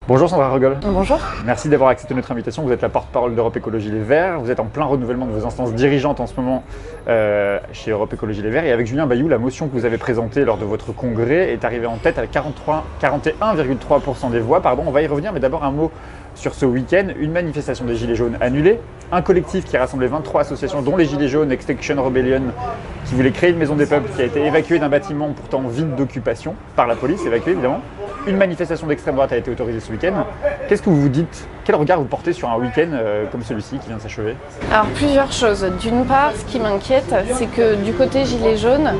Bonjour Sandra Rogol. Bonjour. Merci d'avoir accepté notre invitation. Vous êtes la porte-parole d'Europe Écologie Les Verts. Vous êtes en plein renouvellement de vos instances dirigeantes en ce moment chez Europe Écologie Les Verts. Et avec Julien Bayou, la motion que vous avez présentée lors de votre congrès est arrivée en tête avec 41,3% des voix. On va y revenir, mais d'abord un mot sur ce week-end. Une manifestation des Gilets jaunes annulée. Un collectif qui a rassemblé 23 associations, dont les Gilets jaunes, Extinction Rebellion, qui voulait créer une maison des peuples, qui a été évacuée d'un bâtiment pourtant vide d'occupation par la police, évacuée évidemment. Une manifestation d'extrême droite a été autorisée ce week-end. Qu'est-ce que vous vous dites? Quel regard vous portez sur un week-end comme celui-ci qui vient de s'achever? Alors plusieurs choses. D'une part, ce qui m'inquiète, c'est que du côté Gilets jaunes,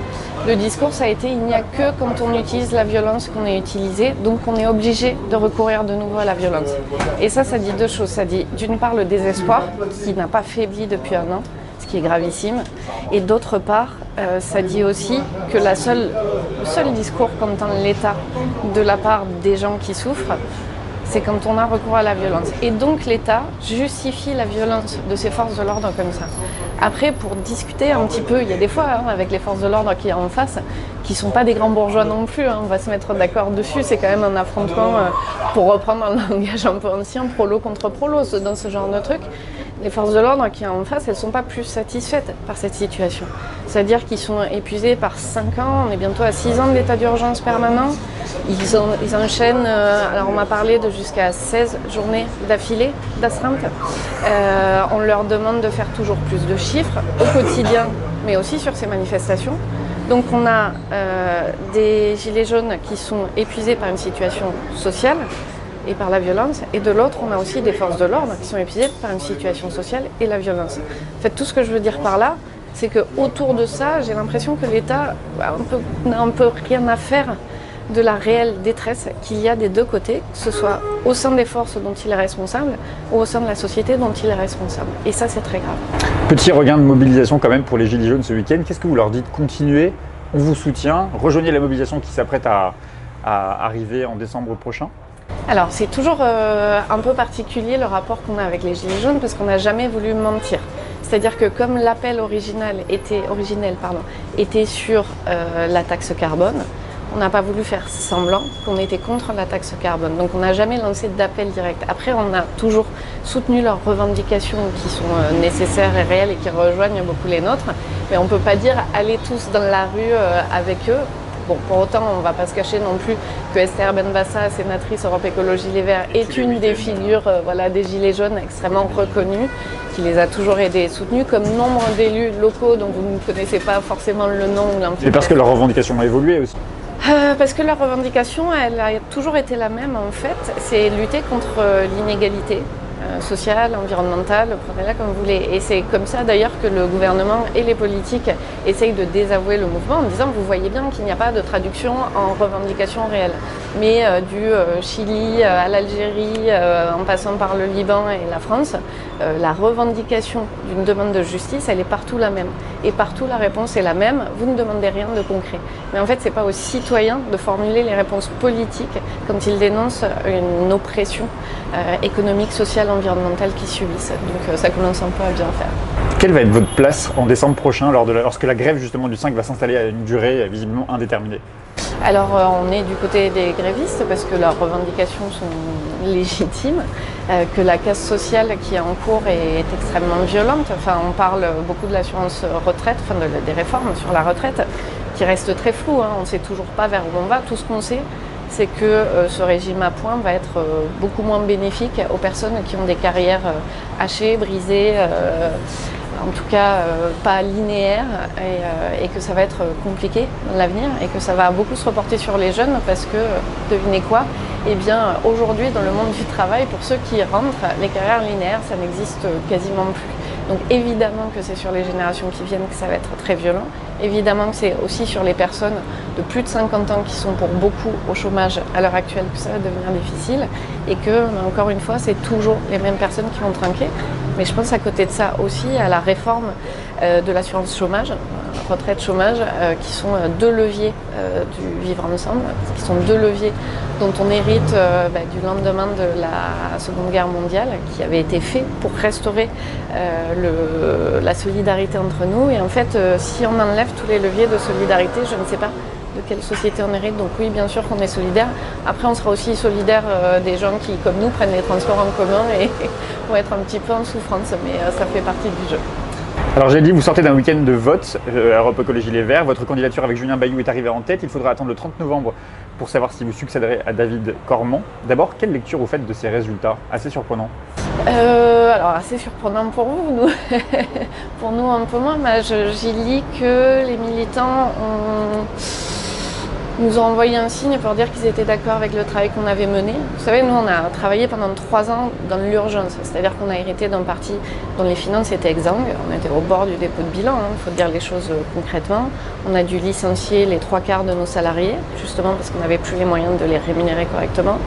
le discours ça a été il n'y a que quand on utilise la violence qu'on est utilisé, donc on est obligé de recourir de nouveau à la violence. Et ça dit deux choses. Ça dit d'une part le désespoir qui n'a pas faibli depuis un an, ce qui est gravissime, et d'autre part, ça dit aussi que le seul discours qu'entend l'État de la part des gens qui souffrent, c'est quand on a recours à la violence. Et donc l'État justifie la violence de ses forces de l'ordre comme ça. Après, pour discuter un petit peu, il y a des fois avec les forces de l'ordre qui sont en face, qui ne sont pas des grands bourgeois non plus, on va se mettre d'accord dessus, c'est quand même un affrontement, pour reprendre un langage un peu ancien, prolo contre prolo, dans ce genre de truc. Les forces de l'ordre qui sont en face, elles ne sont pas plus satisfaites par cette situation. C'est-à-dire qu'ils sont épuisés par 5 ans, on est bientôt à 6 ans d'état d'urgence permanent. Ils enchaînent, alors on m'a parlé de jusqu'à 16 journées d'affilée d'astreinte. On leur demande de faire toujours plus de chiffres au quotidien, mais aussi sur ces manifestations. Donc on a des gilets jaunes qui sont épuisés par une situation sociale et par la violence, et de l'autre, on a aussi des forces de l'ordre qui sont épuisées par une situation sociale et la violence. En fait, tout ce que je veux dire par là, c'est qu'autour de ça, j'ai l'impression que l'État n'a un peu rien à faire de la réelle détresse qu'il y a des deux côtés, que ce soit au sein des forces dont il est responsable ou au sein de la société dont il est responsable. Et ça, c'est très grave. Petit regain de mobilisation quand même pour les Gilets jaunes ce week-end. Qu'est-ce que vous leur dites? Continuez, on vous soutient, rejoignez la mobilisation qui s'apprête à arriver en décembre prochain. Alors, c'est toujours un peu particulier le rapport qu'on a avec les Gilets jaunes parce qu'on n'a jamais voulu mentir. C'est-à-dire que comme l'appel originel était sur la taxe carbone, on n'a pas voulu faire semblant qu'on était contre la taxe carbone. Donc on n'a jamais lancé d'appel direct. Après, on a toujours soutenu leurs revendications qui sont nécessaires et réelles et qui rejoignent beaucoup les nôtres. Mais on ne peut pas dire allez tous dans la rue avec eux. Bon, pour autant, on ne va pas se cacher non plus que Esther Benbassa, sénatrice Europe Écologie Les Verts, est une des figures des Gilets jaunes extrêmement reconnues, qui les a toujours aidés et soutenus, comme nombre d'élus locaux dont vous ne connaissez pas forcément le nom ou l'implication. Et parce que leurs revendications ont évolué aussi. Parce que leur revendication, elle a toujours été la même en fait, c'est lutter contre l'inégalité sociale, environnementale, prenez-la comme vous voulez. Et c'est comme ça d'ailleurs que le gouvernement et les politiques essayent de désavouer le mouvement en disant vous voyez bien qu'il n'y a pas de traduction en revendication réelle. Mais du Chili à l'Algérie, en passant par le Liban et la France, la revendication d'une demande de justice, elle est partout la même. Et partout la réponse est la même, vous ne demandez rien de concret. Mais en fait, c'est pas aux citoyens de formuler les réponses politiques quand ils dénoncent une oppression économique, sociale, environnementale qu'ils subissent. Donc ça commence un peu à bien faire. Quelle va être votre place en décembre prochain lorsque la grève justement du 5 va s'installer à une durée visiblement indéterminée? Alors on est du côté des grévistes parce que leurs revendications sont légitimes, que la casse sociale qui est en cours est extrêmement violente. Enfin, on parle beaucoup de l'assurance retraite, des réformes sur la retraite qui restent très floues. On ne sait toujours pas vers où on va. Tout ce qu'on sait, c'est que ce régime à points va être beaucoup moins bénéfique aux personnes qui ont des carrières hachées, brisées, en tout cas pas linéaires, et que ça va être compliqué dans l'avenir et que ça va beaucoup se reporter sur les jeunes parce que, devinez quoi, eh bien aujourd'hui dans le monde du travail, pour ceux qui rentrent, les carrières linéaires, ça n'existe quasiment plus. Donc évidemment que c'est sur les générations qui viennent que ça va être très violent. Évidemment que c'est aussi sur les personnes de plus de 50 ans qui sont pour beaucoup au chômage à l'heure actuelle que ça va devenir difficile. Et que, encore une fois, c'est toujours les mêmes personnes qui vont trinquer. Mais je pense à côté de ça aussi à la réforme de l'assurance chômage, retraite chômage, qui sont deux leviers du vivre ensemble, qui sont deux leviers dont on hérite du lendemain de la Seconde Guerre mondiale, qui avait été fait pour restaurer la solidarité entre nous. Et en fait, si on enlève tous les leviers de solidarité, je ne sais pas de quelle société on hérite. Donc oui, bien sûr qu'on est solidaire. Après, on sera aussi solidaire des gens qui, comme nous, prennent les transports en commun et vont être un petit peu en souffrance, mais ça fait partie du jeu. Alors j'ai dit, vous sortez d'un week-end de vote à Europe Écologie Les Verts. Votre candidature avec Julien Bayou est arrivée en tête. Il faudra attendre le 30 novembre pour savoir si vous succéderez à David Cormand. D'abord, quelle lecture vous faites de ces résultats assez surprenants? Alors assez surprenant pour vous, nous. Pour nous un peu moins, mais j'y lis que les militants nous ont envoyé un signe pour dire qu'ils étaient d'accord avec le travail qu'on avait mené. Vous savez, nous on a travaillé pendant 3 ans dans l'urgence, c'est-à-dire qu'on a hérité d'un parti dont les finances étaient exsangues. On était au bord du dépôt de bilan, il faut dire les choses concrètement. On a dû licencier les 3/4 de nos salariés, justement parce qu'on n'avait plus les moyens de les rémunérer correctement.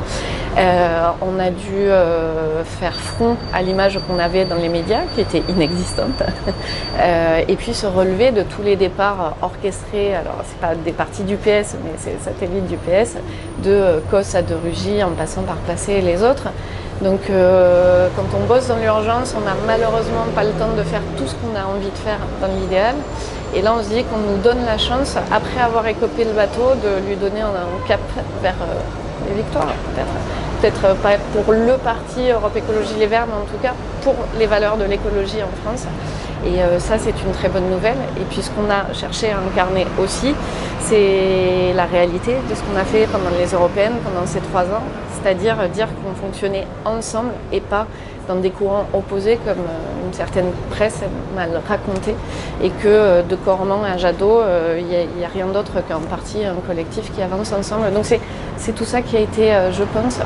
On a dû faire front à l'image qu'on avait dans les médias, qui était inexistante, et puis se relever de tous les départs orchestrés. Alors c'est pas des partis du PS, mais c'est satellite du PS, de Cos à De Rugy, en passant par Placé et les autres. Donc quand on bosse dans l'urgence, on n'a malheureusement pas le temps de faire tout ce qu'on a envie de faire dans l'idéal. Et là on se dit qu'on nous donne la chance, après avoir écopé le bateau, de lui donner un cap vers les victoires peut-être. Peut-être pas pour le parti Europe Écologie Les Verts, mais en tout cas pour les valeurs de l'écologie en France. Et ça, c'est une très bonne nouvelle. Et puis ce qu'on a cherché à incarner aussi, c'est la réalité de ce qu'on a fait pendant les européennes, pendant ces 3 ans. C'est-à-dire dire qu'on fonctionnait ensemble et pas dans des courants opposés comme une certaine presse mal raconté. Et que de Cormand à Jadot, il n'y a rien d'autre qu'un parti, un collectif qui avance ensemble. Donc c'est tout ça qui a été, je pense,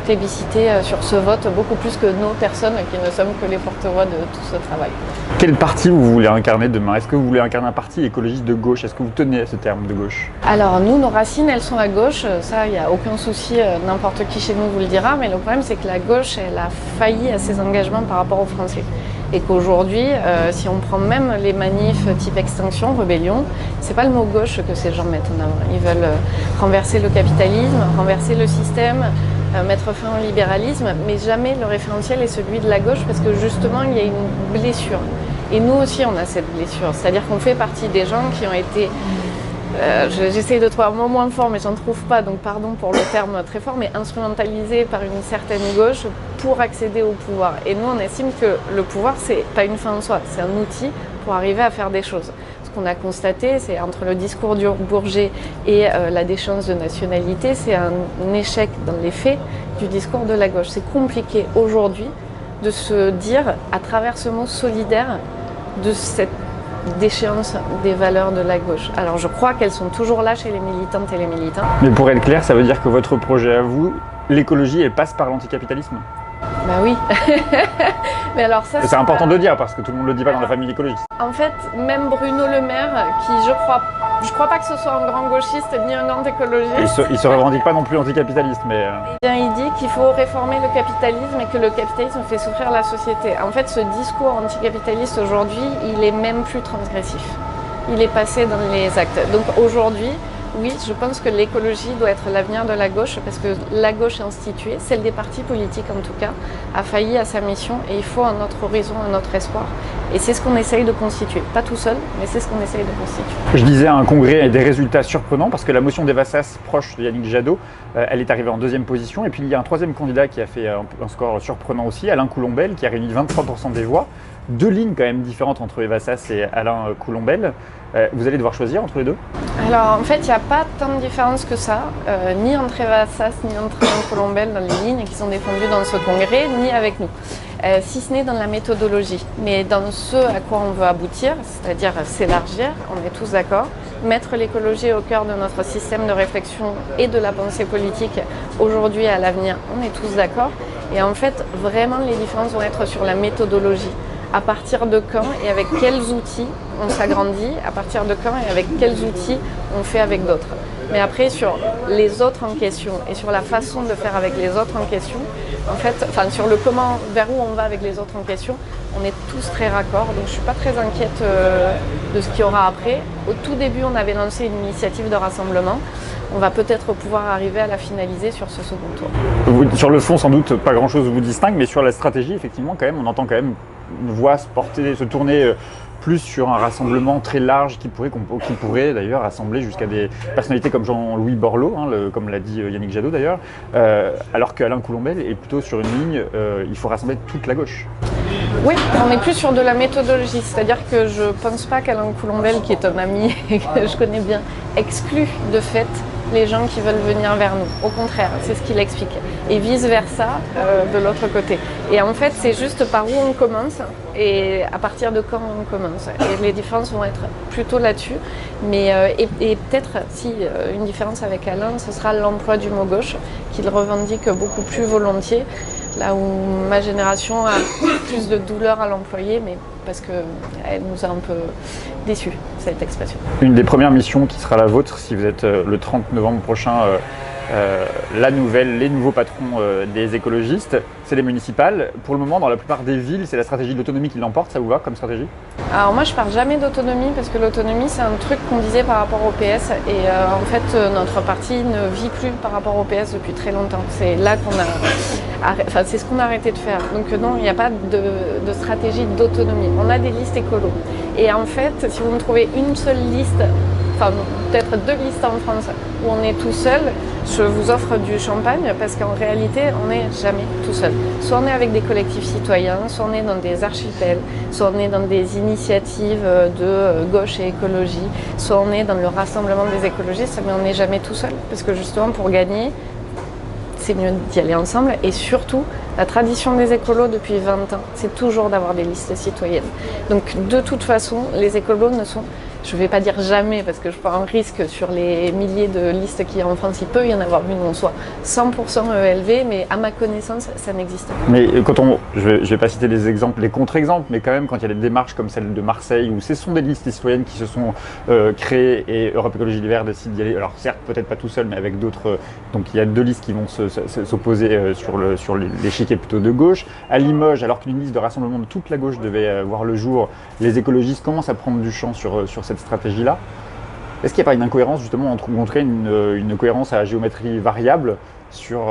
plébiscité sur ce vote, beaucoup plus que nos personnes qui ne sommes que les porte-voix de tout ce travail. Quel parti vous voulez incarner demain? Est-ce que vous voulez incarner un parti écologiste de gauche? Est-ce que vous tenez à ce terme de gauche? Alors nous, nos racines, elles sont à gauche, ça, il n'y a aucun souci, n'importe qui chez nous vous le dira, mais le problème c'est que la gauche, elle a failli à ses engagements par rapport aux Français. Et qu'aujourd'hui, si on prend même les manifs type Extinction, Rébellion, c'est pas le mot gauche que ces gens mettent en avant. Ils veulent renverser le capitalisme, renverser le système, mettre fin au libéralisme, mais jamais le référentiel est celui de la gauche parce que justement il y a une blessure. Et nous aussi on a cette blessure, c'est-à-dire qu'on fait partie des gens qui ont été, j'essaie de trouver un mot moins fort mais j'en trouve pas, donc pardon pour le terme très fort, mais instrumentalisés par une certaine gauche pour accéder au pouvoir. Et nous on estime que le pouvoir c'est pas une fin en soi, c'est un outil pour arriver à faire des choses. Ce qu'on a constaté, c'est entre le discours du Bourget et la déchéance de nationalité, c'est un échec dans les faits du discours de la gauche. C'est compliqué aujourd'hui de se dire, à travers ce mot solidaire, de cette déchéance des valeurs de la gauche. Alors je crois qu'elles sont toujours là chez les militantes et les militants. Mais pour être clair, ça veut dire que votre projet à vous, l'écologie, elle passe par l'anticapitalisme? Bah oui. Mais alors ça, c'est important de dire parce que tout le monde ne le dit pas dans la famille écologiste. En fait, même Bruno Le Maire, qui je crois pas que ce soit un grand gauchiste ni un grand écologiste. Il se revendique pas non plus anticapitaliste, mais... Eh bien, il dit qu'il faut réformer le capitalisme et que le capitalisme fait souffrir la société. En fait, ce discours anticapitaliste aujourd'hui, il est même plus transgressif. Il est passé dans les actes. Donc aujourd'hui, oui, je pense que l'écologie doit être l'avenir de la gauche parce que la gauche instituée, celle des partis politiques en tout cas, a failli à sa mission et il faut un autre horizon, un autre espoir. Et c'est ce qu'on essaye de constituer. Pas tout seul, mais c'est ce qu'on essaye de constituer. Je disais à un congrès et des résultats surprenants parce que la motion d'Eva Sas, proche de Yannick Jadot, elle est arrivée en 2e position. Et puis il y a un 3e candidat qui a fait un score surprenant aussi, Alain Coulombelle, qui a réuni 23% des voix. 2 lignes quand même différentes entre Eva Sas et Alain Coulombelle. Vous allez devoir choisir entre les deux? Alors en fait, il n'y a pas tant de différence que ça, ni entre Eva Sas, ni entre Alain Coulombelle dans les lignes qui sont défendues dans ce congrès, ni avec nous. Si ce n'est dans la méthodologie, mais dans ce à quoi on veut aboutir, c'est-à-dire s'élargir, on est tous d'accord, mettre l'écologie au cœur de notre système de réflexion et de la pensée politique aujourd'hui et à l'avenir, on est tous d'accord. Et en fait, vraiment, les différences vont être sur la méthodologie. À partir de quand et avec quels outils on s'agrandit, à partir de quand et avec quels outils on fait avec d'autres. Mais après, sur les autres en question et sur la façon de faire avec les autres en question, en fait, enfin sur le comment, vers où on va avec les autres en question, on est tous très raccord. Donc je ne suis pas très inquiète de ce qu'il y aura après. Au tout début, on avait lancé une initiative de rassemblement. On va peut-être pouvoir arriver à la finaliser sur ce second tour. Sur le fond, sans doute, pas grand-chose vous distingue, mais sur la stratégie, effectivement, quand même, on entend quand même une voix se porter, se tourner plus sur un rassemblement très large qui pourrait d'ailleurs rassembler jusqu'à des personnalités comme Jean-Louis Borloo, comme l'a dit Yannick Jadot d'ailleurs, alors qu'Alain Coulombelle est plutôt sur une ligne, il faut rassembler toute la gauche. Oui, on est plus sur de la méthodologie, c'est-à-dire que je ne pense pas qu'Alain Coulombelle, qui est un ami et que je connais bien, exclut de fait les gens qui veulent venir vers nous. Au contraire, c'est ce qu'il explique. Et vice-versa de l'autre côté. Et en fait, c'est juste par où on commence et à partir de quand on commence. Et les différences vont être plutôt là-dessus. Mais, et peut-être, si une différence avec Alain, ce sera l'emploi du mot gauche, qu'il revendique beaucoup plus volontiers. Là où ma génération a plus de douleur à l'employer, mais parce qu'elle nous a un peu déçus, cette expression. Une des premières missions qui sera la vôtre, si vous êtes le 30 novembre prochain, les nouveaux patrons des écologistes, c'est les municipales. Pour le moment, dans la plupart des villes, c'est la stratégie de l'autonomie qui l'emporte. Ça vous va comme stratégie? Alors moi, je parle jamais d'autonomie parce que l'autonomie, c'est un truc qu'on disait par rapport au PS. Et en fait, notre parti ne vit plus par rapport au PS depuis très longtemps. C'est là c'est ce qu'on a arrêté de faire. Donc non, il n'y a pas de stratégie d'autonomie. On a des listes écolos. Et en fait, si vous me trouvez une seule liste, enfin peut-être 2 listes en France où on est tout seul, je vous offre du champagne parce qu'en réalité, on n'est jamais tout seul. Soit on est avec des collectifs citoyens, soit on est dans des archipels, soit on est dans des initiatives de gauche et écologie, soit on est dans le rassemblement des écologistes, mais on n'est jamais tout seul. Parce que justement, pour gagner, c'est mieux d'y aller ensemble. Et surtout, la tradition des écolos depuis 20 ans, c'est toujours d'avoir des listes citoyennes. Donc de toute façon, les écolos ne sont... Je ne vais pas dire jamais, parce que je prends un risque sur les milliers de listes qu'il y a en France. Il peut y en avoir une où on soit 100% ELV, mais à ma connaissance, ça n'existe pas. Mais je vais pas citer les exemples, les contre-exemples, mais quand même, quand il y a des démarches comme celle de Marseille, où ce sont des listes citoyennes qui se sont créées et Europe Écologie Les Verts décide d'y aller, alors certes, peut-être pas tout seul, mais avec d'autres. Donc il y a 2 listes qui vont s'opposer sur l'échiquier plutôt de gauche. À Limoges, alors qu'une liste de rassemblement de toute la gauche devait voir le jour, les écologistes commencent à prendre du champ sur cette stratégie-là. Est-ce qu'il n'y a pas une incohérence justement entre montrer une cohérence à géométrie variable sur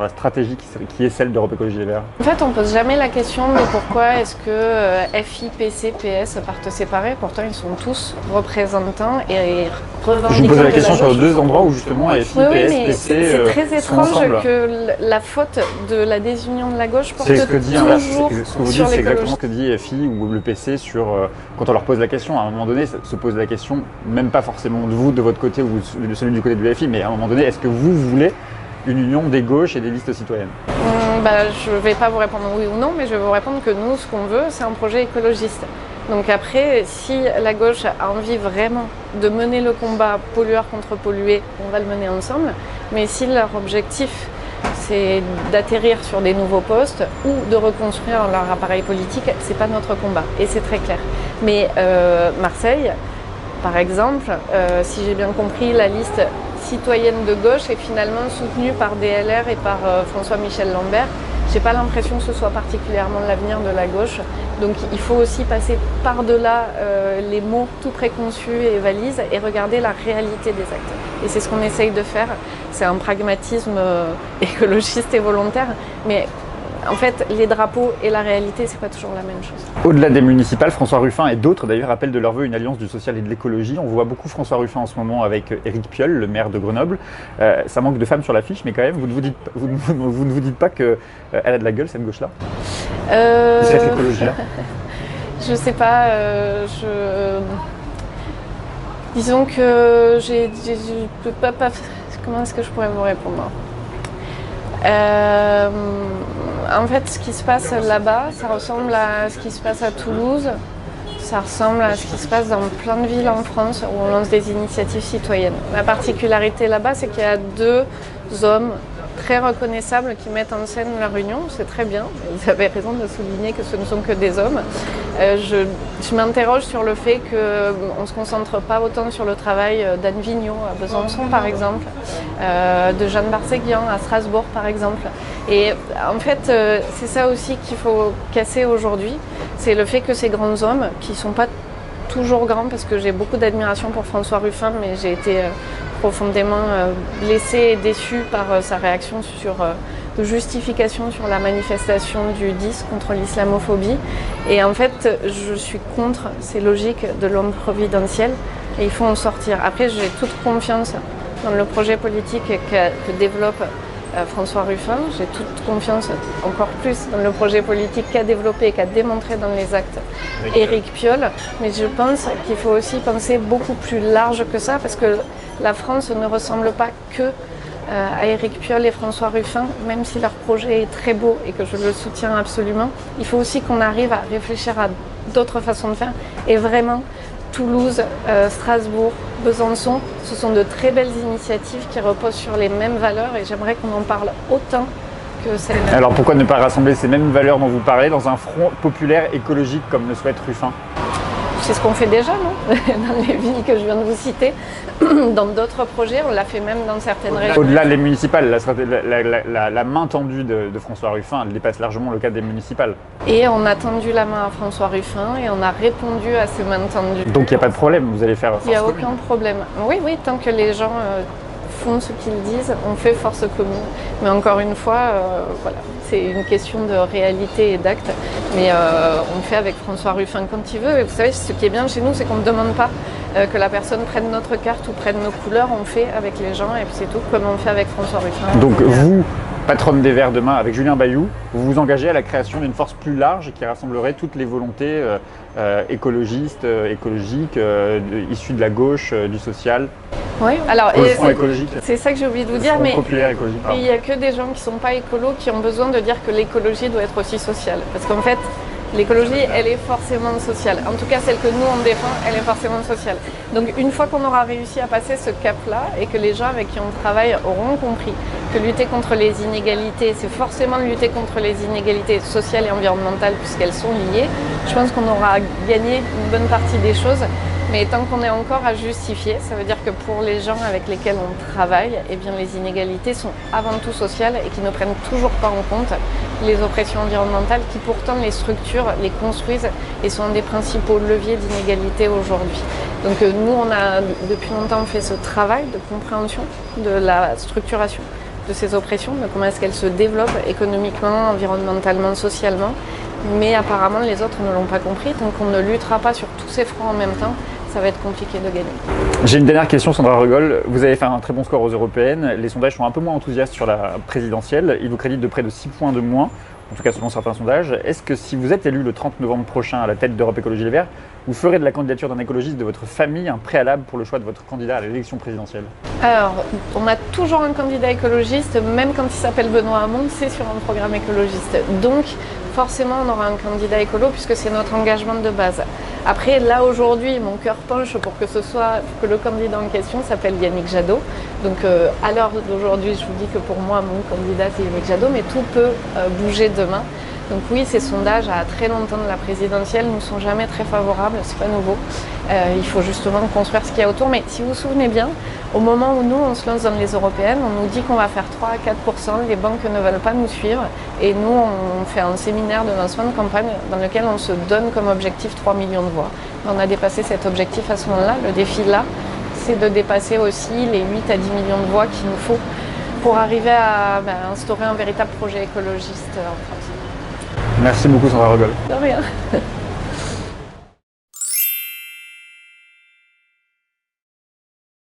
la stratégie qui est celle d'Europe Écologie Les Verts? En fait, on ne pose jamais la question de pourquoi est-ce que FI, PC, PS partent séparés. Pourtant, ils sont tous représentants et revendiquants. Je vous pose la question sur 2 endroits où justement FI, PS, PC c'est très étrange que la faute de la désunion de la gauche porte toujours ce que vous dites, c'est exactement ce que dit FI ou le PC quand on leur pose la question. À un moment donné, se pose la question, même pas forcément de vous, de votre côté ou de celui du côté du FI, mais à un moment donné, est-ce que vous voulez une union des gauches et des listes citoyennes? Je ne vais pas vous répondre oui ou non, mais je vais vous répondre que nous, ce qu'on veut, c'est un projet écologiste. Donc après, si la gauche a envie vraiment de mener le combat pollueur contre pollué, on va le mener ensemble. Mais si leur objectif, c'est d'atterrir sur des nouveaux postes ou de reconstruire leur appareil politique, c'est pas notre combat. Et c'est très clair. Mais Marseille, par exemple, si j'ai bien compris, la liste citoyenne de gauche est finalement soutenue par DLR et par François-Michel Lambert. Je n'ai pas l'impression que ce soit particulièrement l'avenir de la gauche. Donc il faut aussi passer par-delà les mots tout préconçus et valises et regarder la réalité des actes. Et c'est ce qu'on essaye de faire. C'est un pragmatisme écologiste et volontaire. Mais en fait, les drapeaux et la réalité, c'est pas toujours la même chose. Au-delà des municipales, François Ruffin et d'autres d'ailleurs appellent de leur vœu une alliance du social et de l'écologie. On voit beaucoup François Ruffin en ce moment avec Éric Piolle, le maire de Grenoble. Ça manque de femmes sur l'affiche, mais quand même, vous ne vous dites pas qu'elle a de la gueule, cette gauche-là, cette écologie-là? Je sais pas. Disons que je peux pas. Comment est-ce que je pourrais vous répondre? En fait, ce qui se passe là-bas, ça ressemble à ce qui se passe à Toulouse, ça ressemble à ce qui se passe dans plein de villes en France où on lance des initiatives citoyennes. La particularité là-bas, c'est qu'il y a 2 hommes très reconnaissables qui mettent en scène leur union, c'est très bien, vous avez raison de souligner que ce ne sont que des hommes. Je m'interroge sur le fait qu'on ne se concentre pas autant sur le travail d'Anne Vigneault à Besançon par exemple, de Jeanne Barséguian à Strasbourg par exemple. Et en fait, c'est ça aussi qu'il faut casser aujourd'hui, c'est le fait que ces grands hommes, qui ne sont pas toujours grands, parce que j'ai beaucoup d'admiration pour François Ruffin, mais j'ai été profondément blessé et déçu par sa réaction de justification sur la manifestation du 10 contre l'islamophobie. Et en fait, je suis contre ces logiques de l'homme providentiel et il faut en sortir. Après, j'ai toute confiance dans le projet politique que développe François Ruffin. J'ai toute confiance encore plus dans le projet politique qu'a développé et qu'a démontré dans les actes Éric Piolle. Mais je pense qu'il faut aussi penser beaucoup plus large que ça parce que la France ne ressemble pas que à Éric Piolle et François Ruffin, même si leur projet est très beau et que je le soutiens absolument. Il faut aussi qu'on arrive à réfléchir à d'autres façons de faire et vraiment Toulouse, Strasbourg, Besançon, ce sont de très belles initiatives qui reposent sur les mêmes valeurs et j'aimerais qu'on en parle autant que celles-là. Alors pourquoi ne pas rassembler ces mêmes valeurs dont vous parlez dans un front populaire écologique comme le souhaite Ruffin? C'est ce qu'on fait déjà, non? Dans les villes que je viens de vous citer, dans d'autres projets, on l'a fait même dans certaines régions. Au-delà des municipales, la main tendue de François Ruffin, elle dépasse largement le cadre des municipales. Et on a tendu la main à François Ruffin et on a répondu à ces mains tendues. Donc il n'y a pas de problème, vous allez faire force commune. Il n'y a aucun problème. Oui, tant que les gens font ce qu'ils disent, on fait force commune. Mais encore une fois, voilà, c'est une question de réalité et d'acte. Mais on fait avec François Ruffin quand il veut. Et vous savez, ce qui est bien chez nous, c'est qu'on ne demande pas que la personne prenne notre carte ou prenne nos couleurs. On fait avec les gens et puis c'est tout, comme on fait avec François Ruffin. Donc vous, patronne des Verts demain, avec Julien Bayou, vous vous engagez à la création d'une force plus large qui rassemblerait toutes les volontés écologistes, écologiques, issues de la gauche, du social. Oui, alors écologique. C'est ça que j'ai oublié de vous dire, mais populaire, écologique, il n'y a que des gens qui ne sont pas écolos qui ont besoin de dire que l'écologie doit être aussi sociale. Parce qu'en fait, l'écologie, elle est forcément sociale. En tout cas, celle que nous, on défend, elle est forcément sociale. Donc une fois qu'on aura réussi à passer ce cap-là et que les gens avec qui on travaille auront compris que lutter contre les inégalités, c'est forcément lutter contre les inégalités sociales et environnementales puisqu'elles sont liées, je pense qu'on aura gagné une bonne partie des choses. Mais tant qu'on est encore à justifier, ça veut dire que pour les gens avec lesquels on travaille, eh bien les inégalités sont avant tout sociales et qui ne prennent toujours pas en compte les oppressions environnementales qui pourtant les structurent, les construisent et sont un des principaux leviers d'inégalité aujourd'hui. Donc nous, on a depuis longtemps fait ce travail de compréhension de la structuration de ces oppressions, de comment est-ce qu'elles se développent économiquement, environnementalement, socialement. Mais apparemment, les autres ne l'ont pas compris. Tant qu'on ne luttera pas sur tous ces fronts en même temps, ça va être compliqué de gagner. J'ai une dernière question, Sandra Regol. Vous avez fait un très bon score aux européennes. Les sondages sont un peu moins enthousiastes sur la présidentielle. Ils vous créditent de près de 6 points de moins, en tout cas selon certains sondages. Est-ce que si vous êtes élu le 30 novembre prochain à la tête d'Europe Écologie Les Verts, vous ferez de la candidature d'un écologiste de votre famille un préalable pour le choix de votre candidat à l'élection présidentielle? Alors, on a toujours un candidat écologiste, même quand il s'appelle Benoît Hamon, c'est sur un programme écologiste. Donc, forcément, on aura un candidat écolo puisque c'est notre engagement de base. Après, là, aujourd'hui, mon cœur penche pour que le candidat en question s'appelle Yannick Jadot. Donc, à l'heure d'aujourd'hui, je vous dis que pour moi, mon candidat, c'est Yannick Jadot, mais tout peut bouger demain. Donc oui, ces sondages à très longtemps de la présidentielle ne sont jamais très favorables, c'est pas nouveau. Il faut justement construire ce qu'il y a autour. Mais si vous vous souvenez bien, au moment où nous on se lance dans les européennes, on nous dit qu'on va faire 3 à 4%, les banques ne veulent pas nous suivre. Et nous, on fait un séminaire de lancement de campagne dans lequel on se donne comme objectif 3 millions de voix. On a dépassé cet objectif à ce moment-là. Le défi là, c'est de dépasser aussi les 8 à 10 millions de voix qu'il nous faut pour arriver à instaurer un véritable projet écologiste en France. Merci beaucoup, Sandra Regol. De rien.